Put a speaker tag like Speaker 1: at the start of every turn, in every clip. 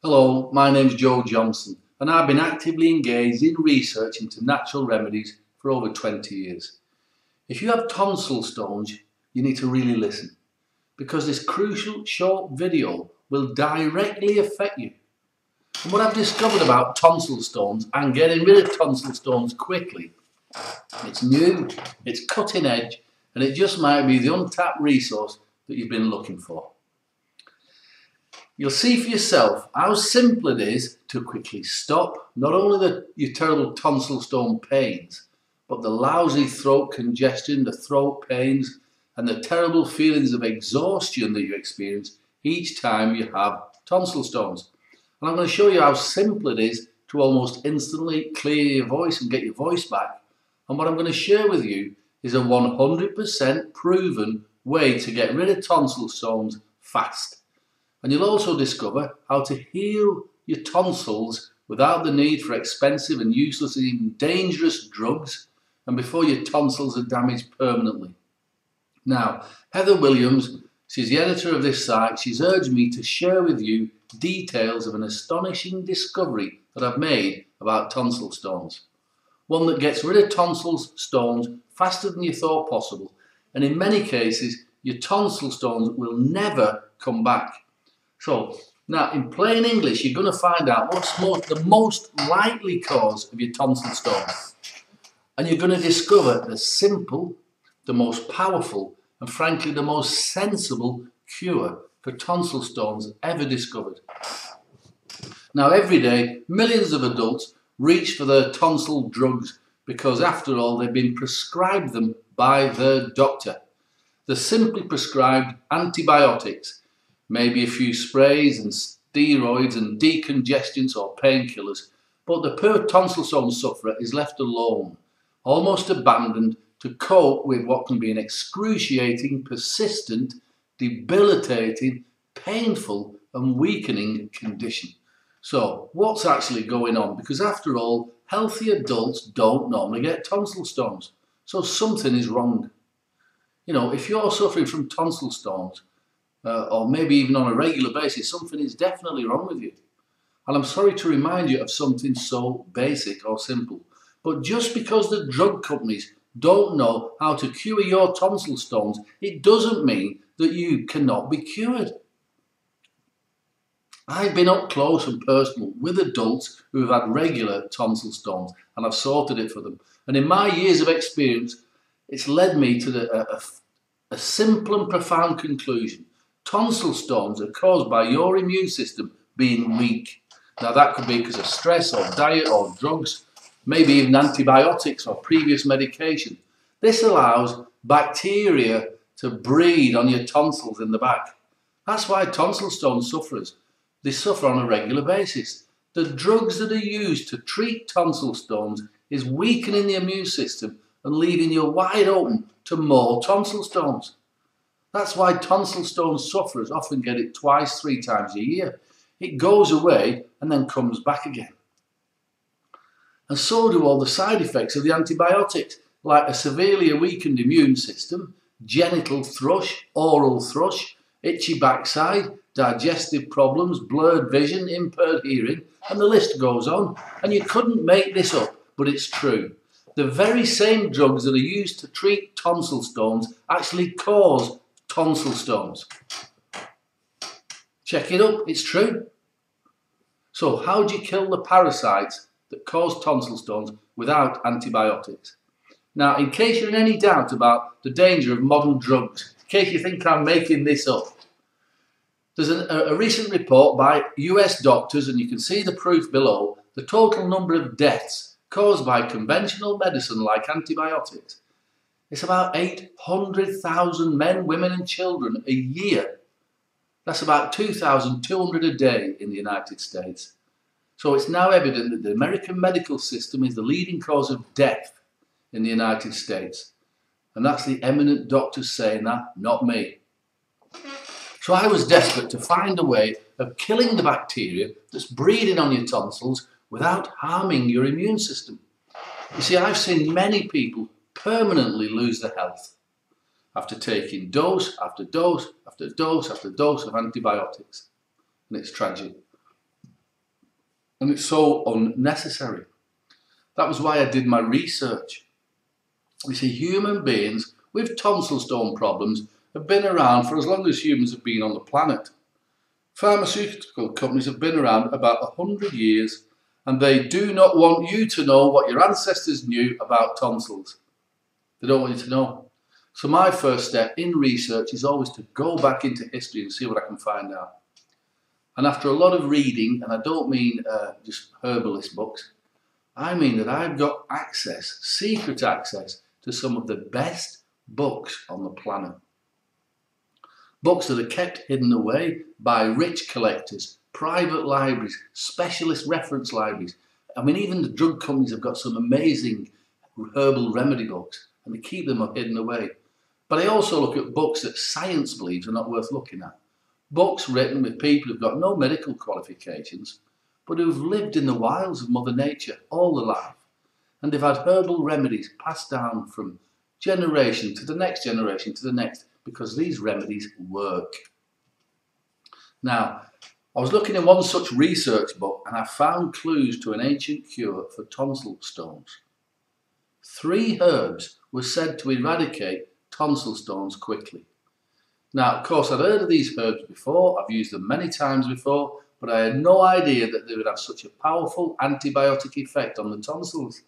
Speaker 1: Hello, my name is Joe Johnson and I've been actively engaged in research into natural remedies for over 20 years. If you have tonsil stones, you need to really listen because this crucial short video will directly affect you. And what I've discovered about tonsil stones and getting rid of tonsil stones quickly, it's new, it's cutting edge, and it just might be the untapped resource that you've been looking for. You'll see for yourself how simple it is to quickly stop not only your terrible tonsil stone pains, but the lousy throat congestion, the throat pains, and the terrible feelings of exhaustion that you experience each time you have tonsil stones. And I'm going to show you how simple it is to almost instantly clear your voice and get your voice back. And what I'm going to share with you is a 100% proven way to get rid of tonsil stones fast. And you'll also discover how to heal your tonsils without the need for expensive and useless and even dangerous drugs, and before your tonsils are damaged permanently. Now, Heather Williams, she's the editor of this site, she's urged me to share with you details of an astonishing discovery that I've made about tonsil stones. One that gets rid of tonsil stones faster than you thought possible, and in many cases, your tonsil stones will never come back. So, now in plain English, you're going to find out what's the most likely cause of your tonsil stones. And you're going to discover the simple, the most powerful, and frankly the most sensible cure for tonsil stones ever discovered. Now every day, millions of adults reach for their tonsil drugs because after all, they've been prescribed them by their doctor. They're simply prescribed antibiotics, maybe a few sprays and steroids and decongestants or painkillers, but the poor tonsil stone sufferer is left alone, almost abandoned to cope with what can be an excruciating, persistent, debilitating, painful and weakening condition. So what's actually going on? Because after all, healthy adults don't normally get tonsil stones, so something is wrong. You know, if you're suffering from tonsil stones, or maybe even on a regular basis, something is definitely wrong with you. And I'm sorry to remind you of something so basic or simple, but just because the drug companies don't know how to cure your tonsil stones, it doesn't mean that you cannot be cured. I've been up close and personal with adults who have had regular tonsil stones, and I've sorted it for them. And in my years of experience, it's led me to a simple and profound conclusion. Tonsil stones are caused by your immune system being weak. Now that could be because of stress or diet or drugs, maybe even antibiotics or previous medication. This allows bacteria to breed on your tonsils in the back. That's why tonsil stone sufferers, they suffer on a regular basis. The drugs that are used to treat tonsil stones is weakening the immune system and leaving you wide open to more tonsil stones. That's why tonsil stone sufferers often get it twice, 3 times a year. It goes away and then comes back again. And so do all the side effects of the antibiotics, like a severely weakened immune system, genital thrush, oral thrush, itchy backside, digestive problems, blurred vision, impaired hearing, and the list goes on. And you couldn't make this up, but it's true. The very same drugs that are used to treat tonsil stones actually cause tonsil stones. Check it up, it's true. So how do you kill the parasites that cause tonsil stones without antibiotics? Now, in case you're in any doubt about the danger of modern drugs, in case you think I'm making this up, there's a recent report by US doctors, and you can see the proof below, the total number of deaths caused by conventional medicine like antibiotics. It's about 800,000 men, women and children a year. That's about 2,200 a day in the United States. So it's now evident that the American medical system is the leading cause of death in the United States. And that's the eminent doctors saying that, not me. So I was desperate to find a way of killing the bacteria that's breeding on your tonsils without harming your immune system. You see, I've seen many people permanently lose their health after taking dose after dose after dose after dose of antibiotics. And it's tragic. And it's so unnecessary. That was why I did my research. You see, human beings with tonsil stone problems have been around for as long as humans have been on the planet. Pharmaceutical companies have been around about 100 years, and they do not want you to know what your ancestors knew about tonsils. They don't want you to know. So my first step in research is always to go back into history and see what I can find out. And after a lot of reading, and I don't mean just herbalist books, I mean that I've got access, secret access, to some of the best books on the planet. Books that are kept hidden away by rich collectors, private libraries, specialist reference libraries. I mean, even the drug companies have got some amazing herbal remedy books, and they keep them hidden away. But I also look at books that science believes are not worth looking at. Books written with people who've got no medical qualifications, but who've lived in the wilds of Mother Nature all their life. And they've had herbal remedies passed down from generation to the next generation to the next, because these remedies work. Now, I was looking in one such research book and I found clues to an ancient cure for tonsil stones. 3 herbs were said to eradicate tonsil stones quickly. Now, of course, I'd heard of these herbs before, I've used them many times before, but I had no idea that they would have such a powerful antibiotic effect on the tonsils.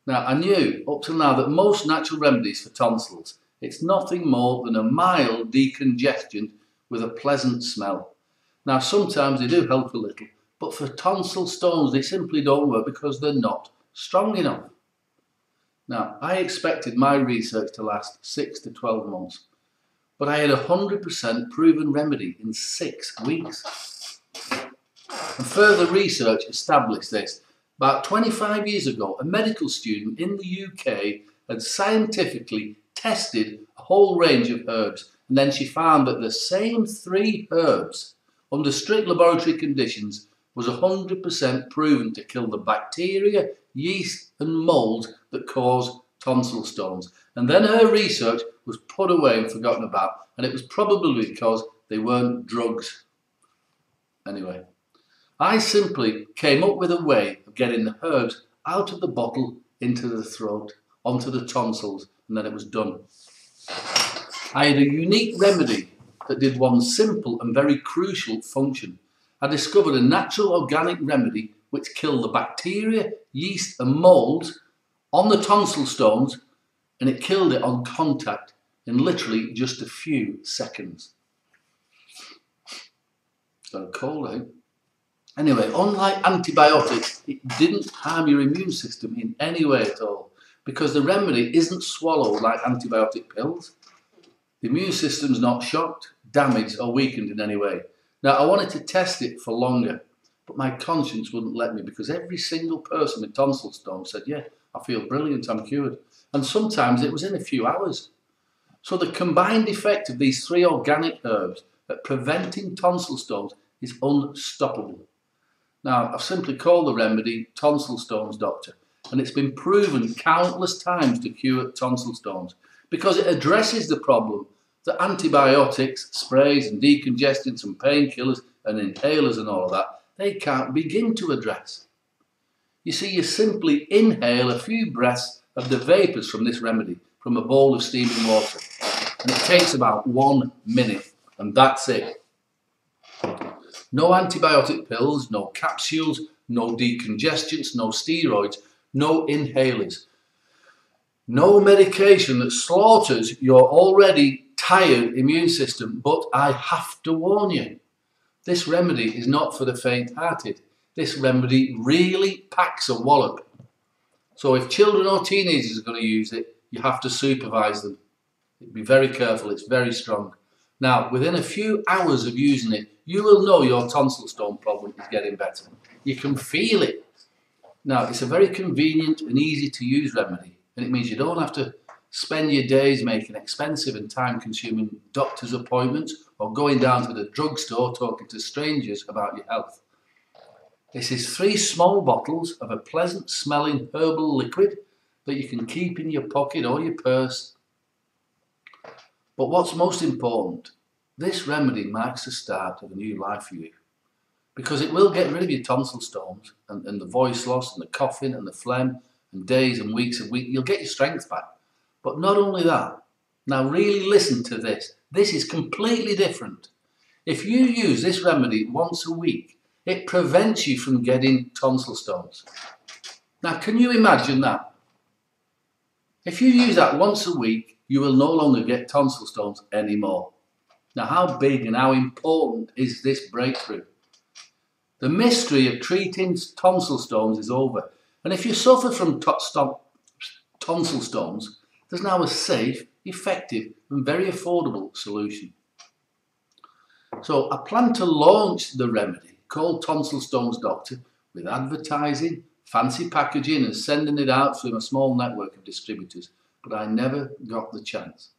Speaker 1: Now, I knew up till now that most natural remedies for tonsils, it's nothing more than a mild decongestant with a pleasant smell. Now, sometimes they do help a little, but for tonsil stones, they simply don't work because they're not strong enough. Now, I expected my research to last 6 to 12 months, but I had a 100% proven remedy in 6 weeks. And further research established this. About 25 years ago, a medical student in the UK had scientifically tested a whole range of herbs, and then she found that the same 3 herbs, under strict laboratory conditions, was 100% proven to kill the bacteria, yeast and mould that cause tonsil stones. And then her research was put away and forgotten about, and it was probably because they weren't drugs. Anyway, I simply came up with a way of getting the herbs out of the bottle into the throat, onto the tonsils, and then it was done. I had a unique remedy that did one simple and very crucial function. I discovered a natural organic remedy which killed the bacteria, yeast and mould on the tonsil stones, and it killed it on contact in literally just a few seconds. Got a cold, eh? Anyway, unlike antibiotics, it didn't harm your immune system in any way at all, because the remedy isn't swallowed like antibiotic pills. The immune system's not shocked, damaged or weakened in any way. Now, I wanted to test it for longer, but my conscience wouldn't let me, because every single person with tonsil stones said, yeah, I feel brilliant, I'm cured. And sometimes it was in a few hours. So the combined effect of these 3 organic herbs at preventing tonsil stones is unstoppable. Now, I've simply called the remedy Tonsil Stones Doctor, and it's been proven countless times to cure tonsil stones because it addresses the problem that antibiotics, sprays and decongestants and painkillers and inhalers and all of that, they can't begin to address. You see, you simply inhale a few breaths of the vapours from this remedy from a bowl of steaming water, and it takes about 1 minute, and that's it. No antibiotic pills, no capsules, no decongestants, no steroids, no inhalers. No medication that slaughters your already tired immune system, but I have to warn you, this remedy is not for the faint-hearted. This remedy really packs a wallop. So if children or teenagers are going to use it, you have to supervise them. Be very careful, it's very strong. Now, within a few hours of using it, you will know your tonsil stone problem is getting better. You can feel it. Now, it's a very convenient and easy to use remedy, and it means you don't have to spend your days making expensive and time-consuming doctor's appointments or going down to the drugstore talking to strangers about your health. This is 3 small bottles of a pleasant-smelling herbal liquid that you can keep in your pocket or your purse. But what's most important, this remedy marks the start of a new life for you. because it will get rid of your tonsil stones and the voice loss and the coughing and the phlegm and days and weeks and weeks. You'll get your strength back. But not only that, now really listen to this. This is completely different. If you use this remedy once a week, it prevents you from getting tonsil stones. Now, can you imagine that? If you use that once a week, you will no longer get tonsil stones anymore. Now, how big and how important is this breakthrough? The mystery of treating tonsil stones is over. And if you suffer from tonsil stones, there's now a safe, effective, and very affordable solution. So I plan to launch the remedy called Tonsil Stones Doctor with advertising, fancy packaging and sending it out through a small network of distributors, but I never got the chance.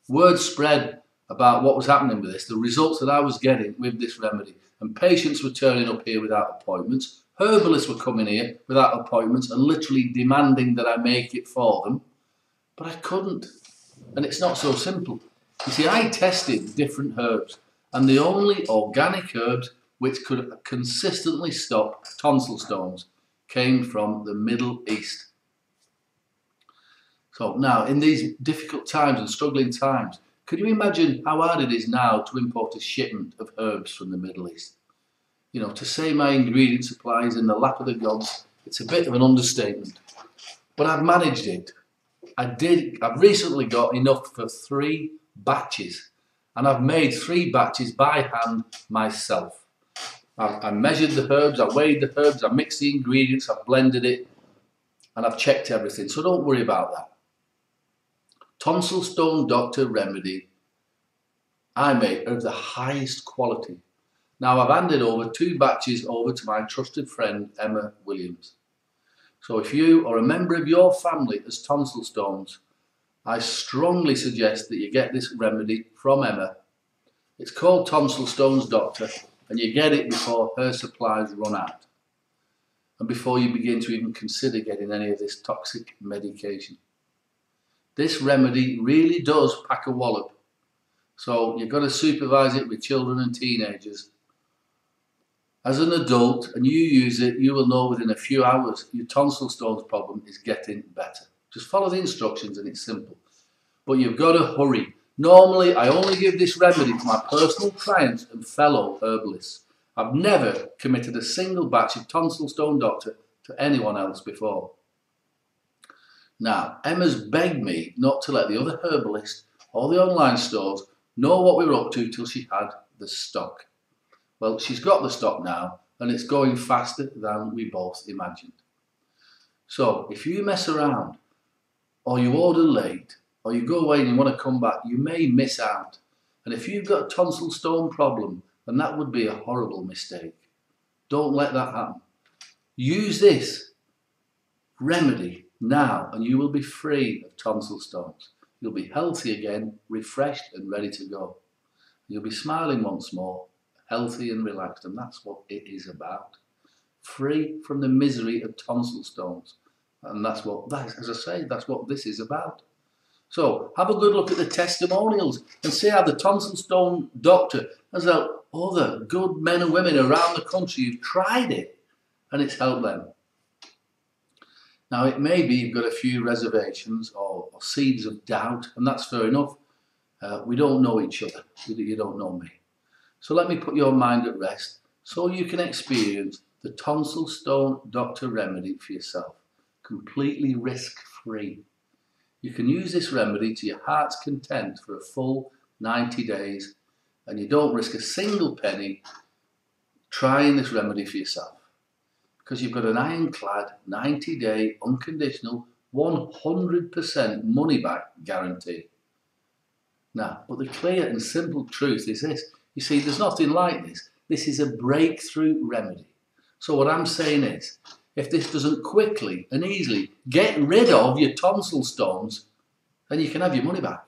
Speaker 1: Word spread about what was happening with this, the results that I was getting with this remedy, and patients were turning up here without appointments, herbalists were coming here without appointments and literally demanding that I make it for them, but I couldn't. And it's not so simple. You see, I tested different herbs, and the only organic herbs which could consistently stop tonsil stones came from the Middle East. So now, in these difficult times and struggling times, could you imagine how hard it is now to import a shipment of herbs from the Middle East? You know, to say my ingredient supply is in the lap of the gods, it's a bit of an understatement. But I've managed it. I've recently got enough for 3 batches, and I've made 3 batches by hand myself. I measured the herbs, I weighed the herbs, I mixed the ingredients, I've blended it, and I've checked everything, so don't worry about that. Tonsil Stone Doctor remedy I make of the highest quality. Now I've handed over 2 batches over to my trusted friend Emma Williams. So if you or a member of your family has tonsil stones, I strongly suggest that you get this remedy from Emma. It's called Tonsil Stones Doctor, and you get it before her supplies run out and before you begin to even consider getting any of this toxic medication. This remedy really does pack a wallop, so you've got to supervise it with children and teenagers. As an adult and you use it, you will know within a few hours your tonsil stones problem is getting better. Just follow the instructions and it's simple. But you've got to hurry. Normally, I only give this remedy to my personal clients and fellow herbalists. I've never committed a single batch of Tonsil Stone Doctor to anyone else before. Now, Emma's begged me not to let the other herbalists or the online stores know what we were up to till she had the stock. Well, she's got the stock now, and it's going faster than we both imagined. So, if you mess around, or you order late, or you go away and you want to come back, you may miss out. And if you've got a tonsil stone problem, then that would be a horrible mistake. Don't let that happen. Use this remedy now, and you will be free of tonsil stones. You'll be healthy again, refreshed and ready to go. You'll be smiling once more, healthy and relaxed, and that's what it is about. Free from the misery of tonsil stones. And that's what, as I say, that's what this is about. So have a good look at the testimonials and see how the Tonsil Stone Doctor has helped other good men and women around the country who've tried it and it's helped them. Now it may be you've got a few reservations or seeds of doubt, and that's fair enough. We don't know each other, you don't know me. So let me put your mind at rest so you can experience the Tonsil Stone Doctor remedy for yourself, completely risk-free. You can use this remedy to your heart's content for a full 90 days, and you don't risk a single penny trying this remedy for yourself, because you've got an ironclad 90-day unconditional 100% money back guarantee. Now, but the clear and simple truth is this. You see, there's nothing like this. This is a breakthrough remedy. So what I'm saying is, if this doesn't quickly and easily get rid of your tonsil stones, then you can have your money back.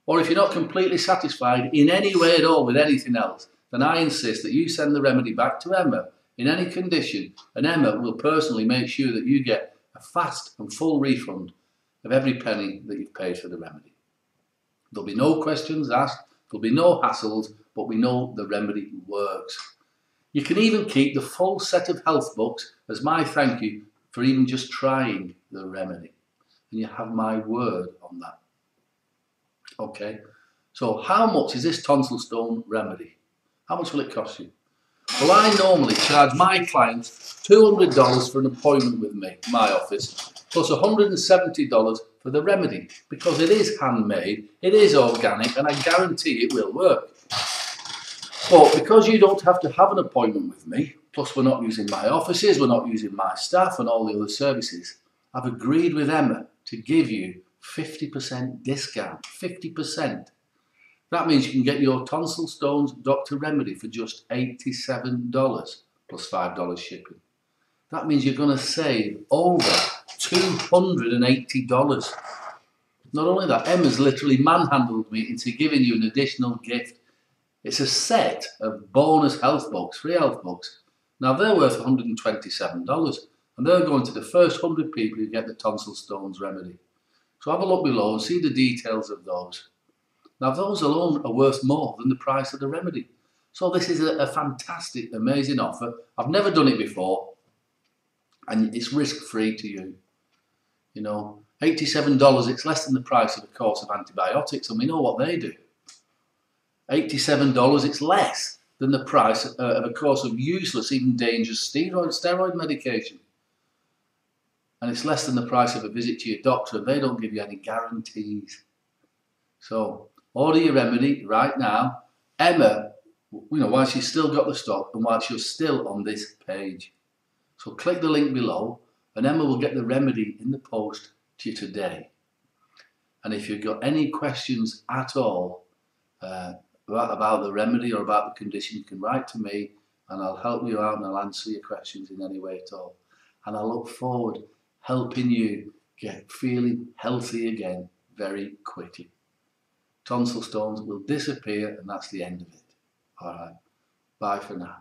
Speaker 1: Or if you're not completely satisfied in any way at all with anything else, then I insist that you send the remedy back to Emma in any condition, and Emma will personally make sure that you get a fast and full refund of every penny that you've paid for the remedy. There'll be no questions asked, there'll be no hassles, but we know the remedy works. You can even keep the full set of health books as my thank you for even just trying the remedy. And you have my word on that. Okay, so how much is this tonsil stone remedy? How much will it cost you? Well, I normally charge my clients $200 for an appointment with me, my office, plus $170 for the remedy, because it is handmade, it is organic, and I guarantee it will work. But because you don't have to have an appointment with me, plus we're not using my offices, we're not using my staff and all the other services, I've agreed with Emma to give you 50% discount, 50%. That means you can get your Tonsil Stones Doctor Remedy for just $87 plus $5 shipping. That means you're going to save over $280. Not only that, Emma's literally manhandled me into giving you an additional gift. It's a set of bonus health books, free health books. Now they're worth $127 and they're going to the first 100 people who get the Tonsil Stones Remedy. So have a look below and see the details of those. Now those alone are worth more than the price of the remedy. So this is a fantastic, amazing offer. I've never done it before and it's risk-free to you. You know, $87, it's less than the price of a course of antibiotics and we know what they do. $87, it's less than the price of a course of useless, even dangerous steroid medication. And it's less than the price of a visit to your doctor and they don't give you any guarantees. So order your remedy right now. Emma, while she's still got the stock and while you're still on this page. So click the link below and Emma will get the remedy in the post to you today. And if you've got any questions at all about the remedy or about the condition, you can write to me and I'll help you out and I'll answer your questions in any way at all. And I look forward helping you get feeling healthy again very quickly. Tonsil stones will disappear and that's the end of it. All right, bye for now.